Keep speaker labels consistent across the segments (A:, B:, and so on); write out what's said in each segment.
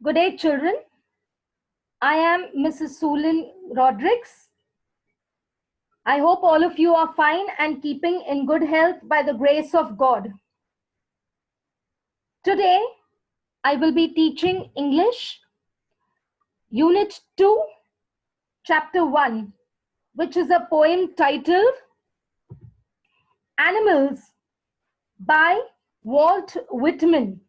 A: Good day, children. I am Mrs. Sulin Rodrigues. I hope all of you are fine and keeping in good health by the grace of God. Today, I will be teaching English, Unit 2, Chapter 1, which is a poem titled Animals by Walt Whitman.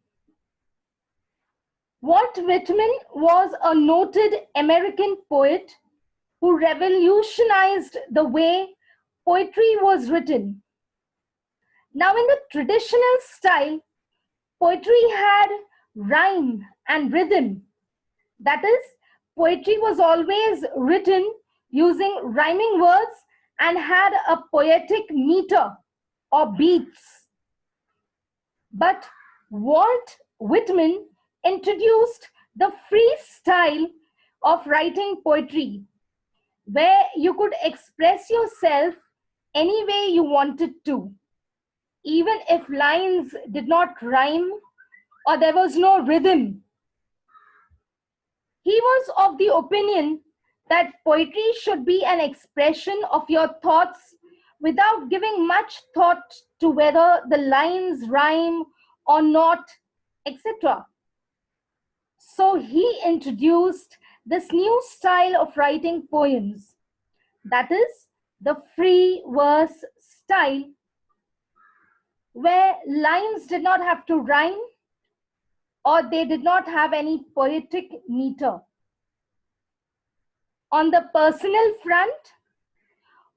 A: Walt Whitman was a noted American poet who revolutionized the way poetry was written. Now, in the traditional style, poetry had rhyme and rhythm. That is, poetry was always written using rhyming words and had a poetic meter or beats. But Walt Whitman introduced the free style of writing poetry, where you could express yourself any way you wanted to, even if lines did not rhyme or there was no rhythm. He was of the opinion that poetry should be an expression of your thoughts without giving much thought to whether the lines rhyme or not, etc. So he introduced this new style of writing poems, that is, the free verse style, where lines did not have to rhyme or they did not have any poetic meter. On the personal front,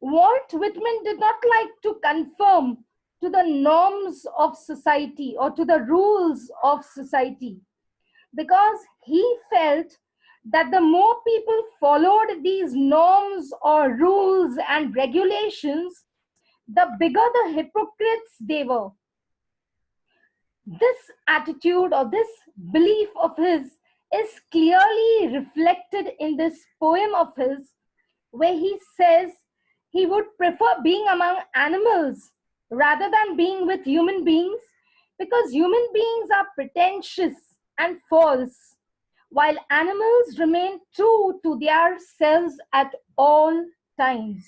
A: Walt Whitman did not like to conform to the norms of society or to the rules of society, because he felt that the more people followed these norms or rules and regulations, the bigger the hypocrites they were. This attitude or this belief of his is clearly reflected in this poem of his, where he says he would prefer being among animals rather than being with human beings, because human beings are pretentious and false, while animals remain true to their selves at all times.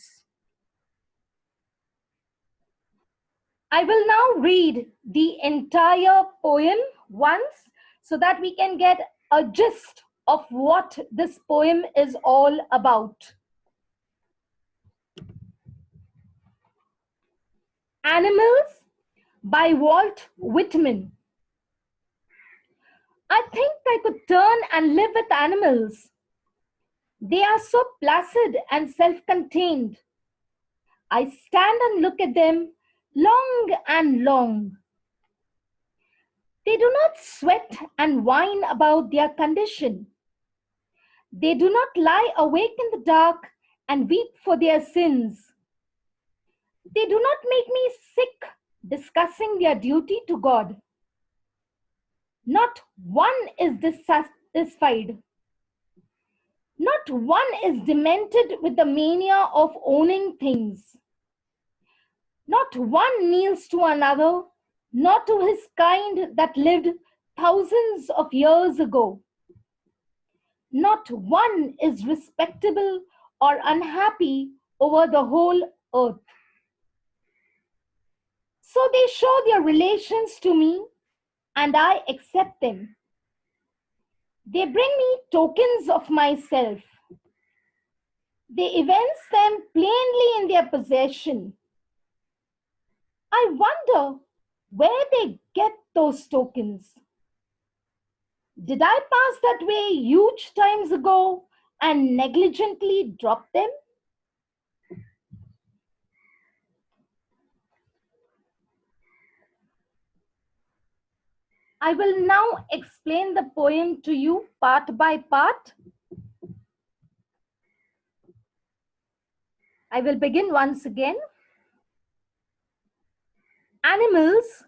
A: I will now read the entire poem once so that we can get a gist of what this poem is all about. Animals by Walt Whitman. I think I could turn and live with animals. They are so placid and self-contained. I stand and look at them long and long. They do not sweat and whine about their condition. They do not lie awake in the dark and weep for their sins. They do not make me sick discussing their duty to God. Not one is dissatisfied. Not one is demented with the mania of owning things. Not one kneels to another, nor to his kind that lived thousands of years ago. Not one is respectable or unhappy over the whole earth. So they show their relations to me, and I accept them. They bring me tokens of myself. They evince them plainly in their possession. I wonder where they get those tokens. Did I pass that way huge times ago and negligently drop them? I will now explain the poem to you part by part. I will begin once again. Animals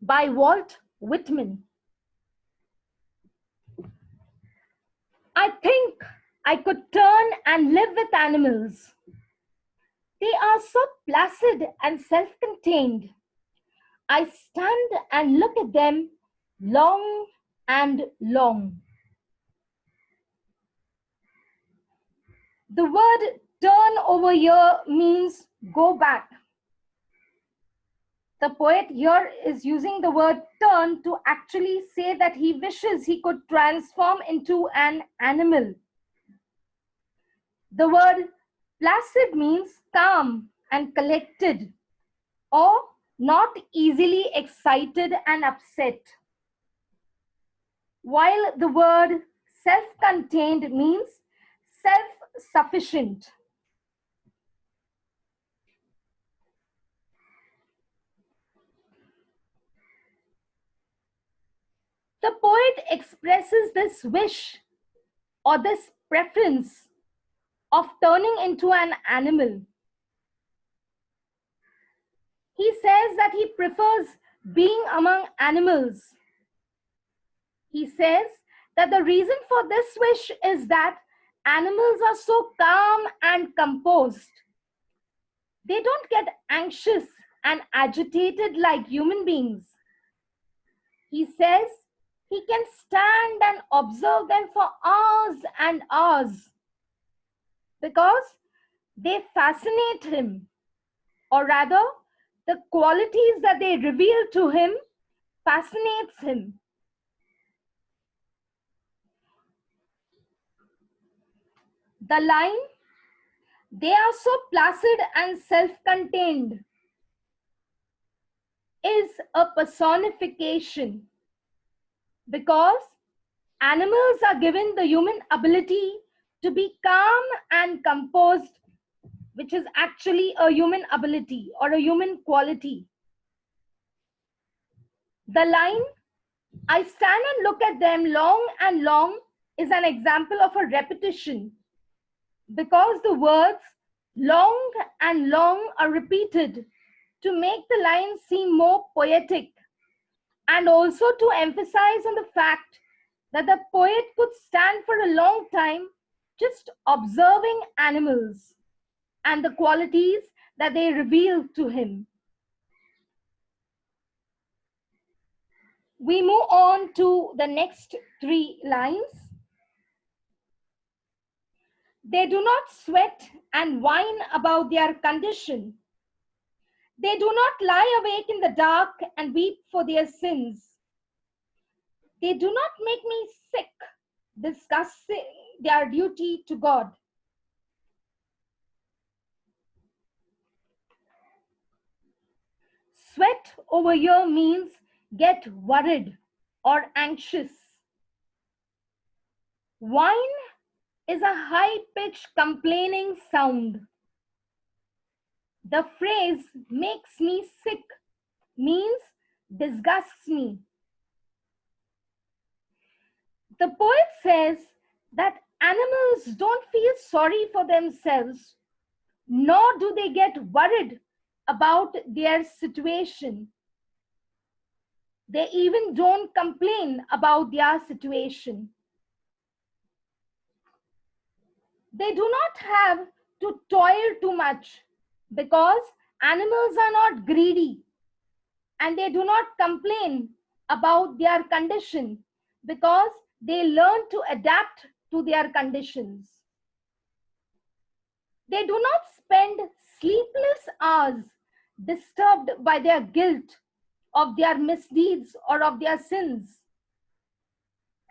A: by Walt Whitman. I think I could turn and live with animals. They are so placid and self-contained. I stand and look at them long and long. The word turn over here means go back. The poet here is using the word turn to actually say that he wishes he could transform into an animal. The word placid means calm and collected, or not easily excited and upset. While the word self-contained means self-sufficient. The poet expresses this wish or this preference of turning into an animal. He says that he prefers being among animals. He says that the reason for this wish is that animals are so calm and composed. They don't get anxious and agitated like human beings. He says he can stand and observe them for hours and hours because they fascinate him, or rather, the qualities that they reveal to him fascinates him. The line, they are so placid and self-contained, is a personification because animals are given the human ability to be calm and composed, which is actually a human ability or a human quality. The line, I stand and look at them long and long, is an example of a repetition because the words long and long are repeated to make the line seem more poetic and also to emphasize on the fact that the poet could stand for a long time just observing animals and the qualities that they reveal to him. We move on to the next three lines. They do not sweat and whine about their condition. They do not lie awake in the dark and weep for their sins. They do not make me sick, discussing their duty to God. Sweat over here means get worried or anxious. Whine is a high-pitched complaining sound. The phrase makes me sick means disgusts me. The poet says that animals don't feel sorry for themselves, nor do they get worried about their situation. They even don't complain about their situation. They do not have to toil too much because animals are not greedy and they do not complain about their condition because they learn to adapt to their conditions. They do not spend sleepless hours disturbed by their guilt of their misdeeds or of their sins.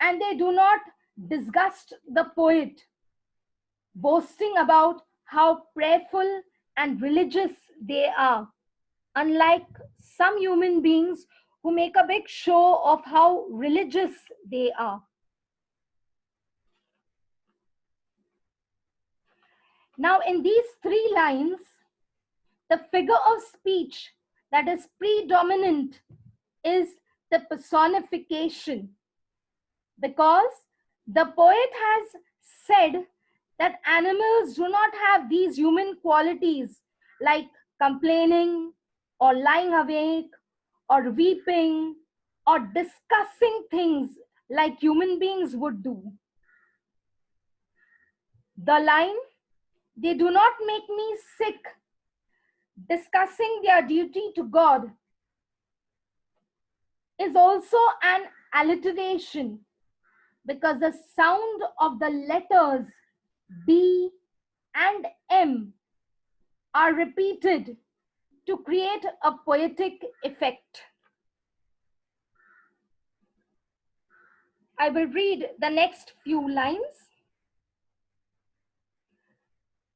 A: And they do not disgust the poet, boasting about how prayerful and religious they are, unlike some human beings who make a big show of how religious they are. Now, in these three lines, the figure of speech that is predominant is the personification, because the poet has said that animals do not have these human qualities like complaining or lying awake or weeping or discussing things like human beings would do. The line, they do not make me sick, discussing their duty to God, is also an alliteration because the sound of the letters B and M are repeated to create a poetic effect. I will read the next few lines.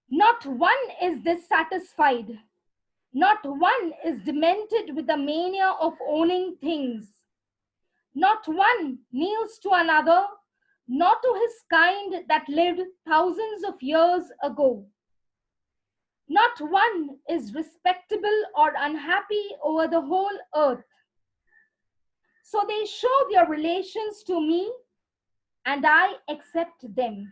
A: Not one is dissatisfied. Not one is demented with the mania of owning things. Not one kneels to another, nor to his kind that lived thousands of years ago. Not one is respectable or unhappy over the whole earth. So they show their relations to me, and I accept them.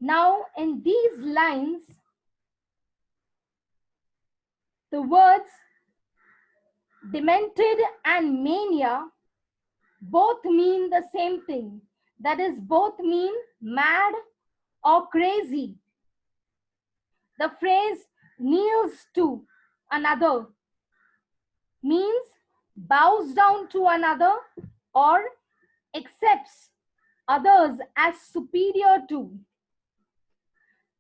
A: Now, in these lines, the words demented and mania both mean the same thing. That is, both mean mad or crazy. The phrase kneels to another means bows down to another or accepts others as superior to.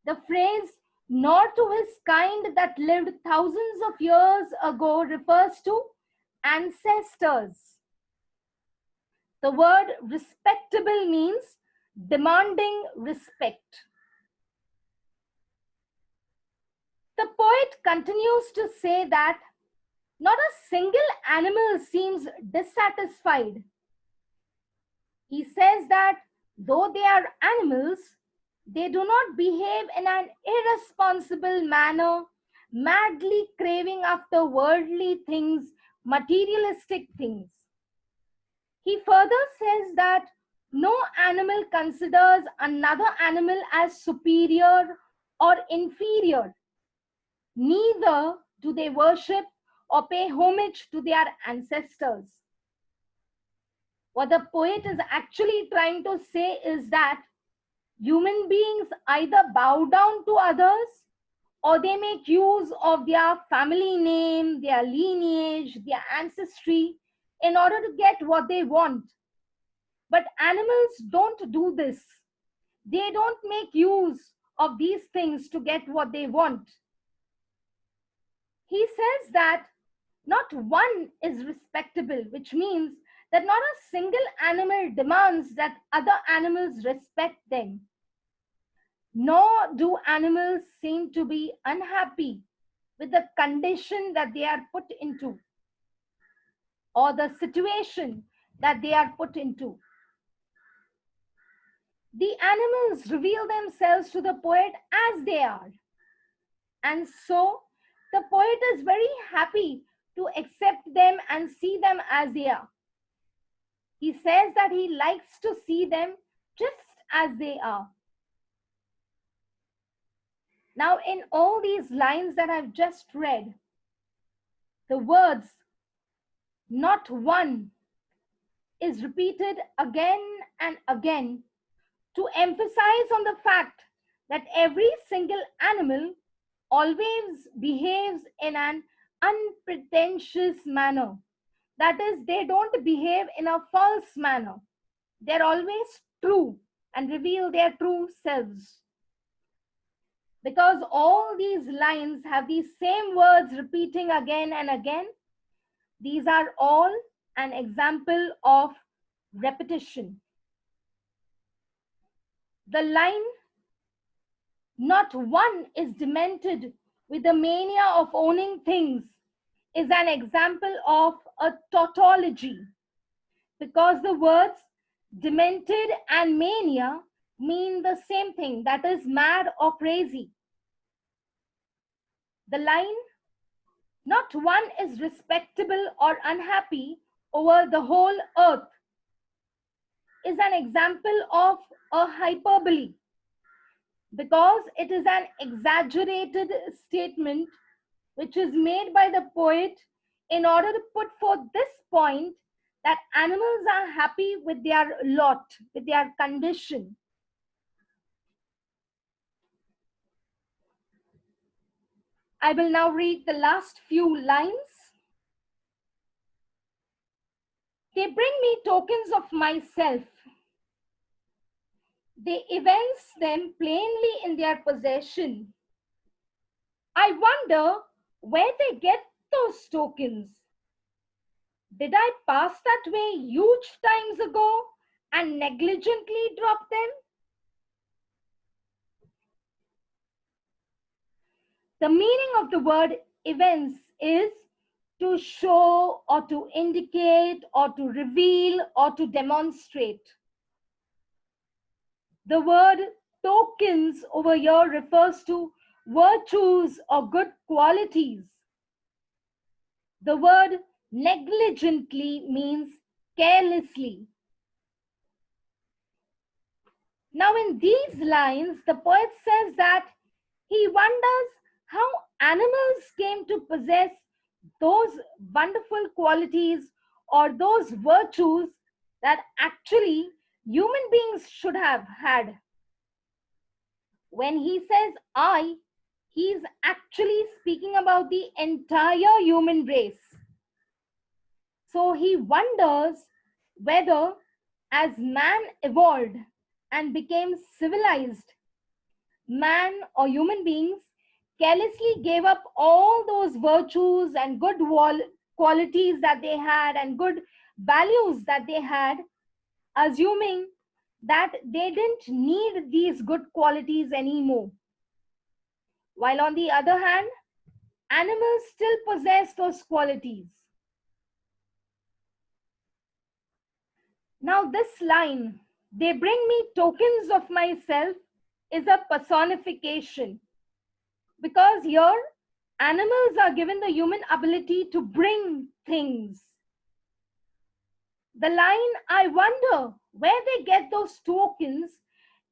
A: The phrase nor to his kind that lived thousands of years ago refers to ancestors. The word respectable means demanding respect. The poet continues to say that not a single animal seems dissatisfied. He says that though they are animals, they do not behave in an irresponsible manner, madly craving after worldly things, materialistic things. He further says that no animal considers another animal as superior or inferior. Neither do they worship or pay homage to their ancestors. What the poet is actually trying to say is that human beings either bow down to others or they make use of their family name, their lineage, their ancestry in order to get what they want. But animals don't do this. They don't make use of these things to get what they want. He says that not one is respectable, which means that not a single animal demands that other animals respect them. Nor do animals seem to be unhappy with the condition that they are put into or the situation that they are put into. The animals reveal themselves to the poet as they are. And so the poet is very happy to accept them and see them as they are. He says that he likes to see them just as they are. Now, in all these lines that I've just read, the words not one is repeated again and again to emphasize on the fact that every single animal always behaves in an unpretentious manner. That is, they don't behave in a false manner. They're always true and reveal their true selves. Because all these lines have these same words repeating again and again, these are all an example of repetition. The line, not one is demented with the mania of owning things, is an example of a tautology, because the words demented and mania mean the same thing, that is, mad or crazy. The line, not one is respectable or unhappy over the whole earth, is an example of a hyperbole, because it is an exaggerated statement which is made by the poet in order to put forth this point that animals are happy with their lot, with their condition. I will now read the last few lines. They bring me tokens of myself. They evince them plainly in their possession. I wonder where they get those tokens. Did I pass that way huge times ago and negligently drop them? The meaning of the word evince is to show or to indicate or to reveal or to demonstrate. The word tokens over here refers to virtues or good qualities. The word negligently means carelessly. Now, in these lines, the poet says that he wonders how animals came to possess those wonderful qualities or those virtues that actually human beings should have had. When he says I, he's actually speaking about the entire human race. So he wonders whether, as man evolved and became civilized, man or human beings carelessly gave up all those virtues and good qualities that they had and good values that they had, assuming that they didn't need these good qualities anymore. While on the other hand, animals still possess those qualities. Now, this line, they bring me tokens of myself, is a personification, because here animals are given the human ability to bring things. The line, I wonder where they get those tokens,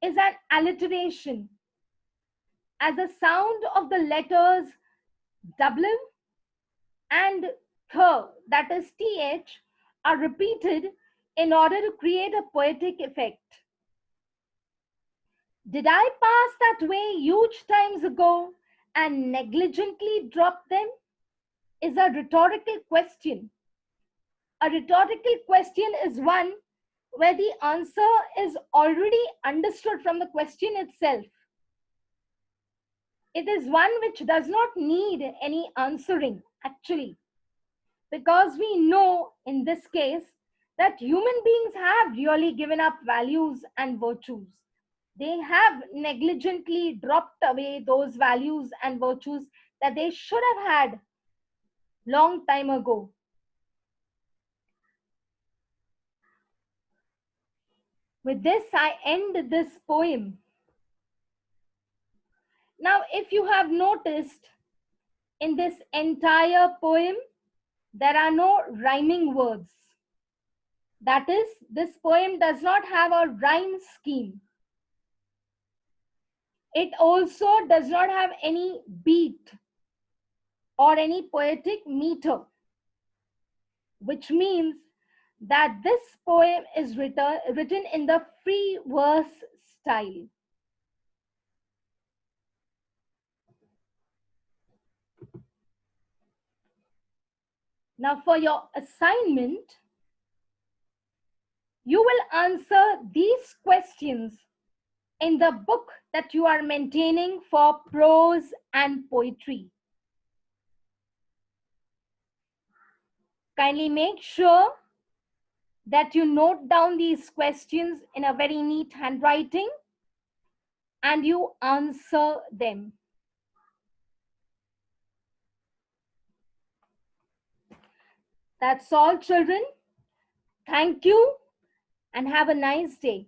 A: is an alliteration, as the sound of the letters W and th, that is th, are repeated in order to create a poetic effect. Did I pass that way huge times ago and negligently drop them? Is a rhetorical question. A rhetorical question is one where the answer is already understood from the question itself. It is one which does not need any answering, actually, because we know in this case that human beings have really given up values and virtues. They have negligently dropped away those values and virtues that they should have had long time ago. With this, I end this poem. Now, if you have noticed, in this entire poem, there are no rhyming words. That is, this poem does not have a rhyme scheme. It also does not have any beat or any poetic meter, which means that this poem is written in the free verse style. Now, for your assignment, you will answer these questions in the book that you are maintaining for prose and poetry. Kindly make sure that you note down these questions in a very neat handwriting and you answer them. That's all, children. Thank you and have a nice day.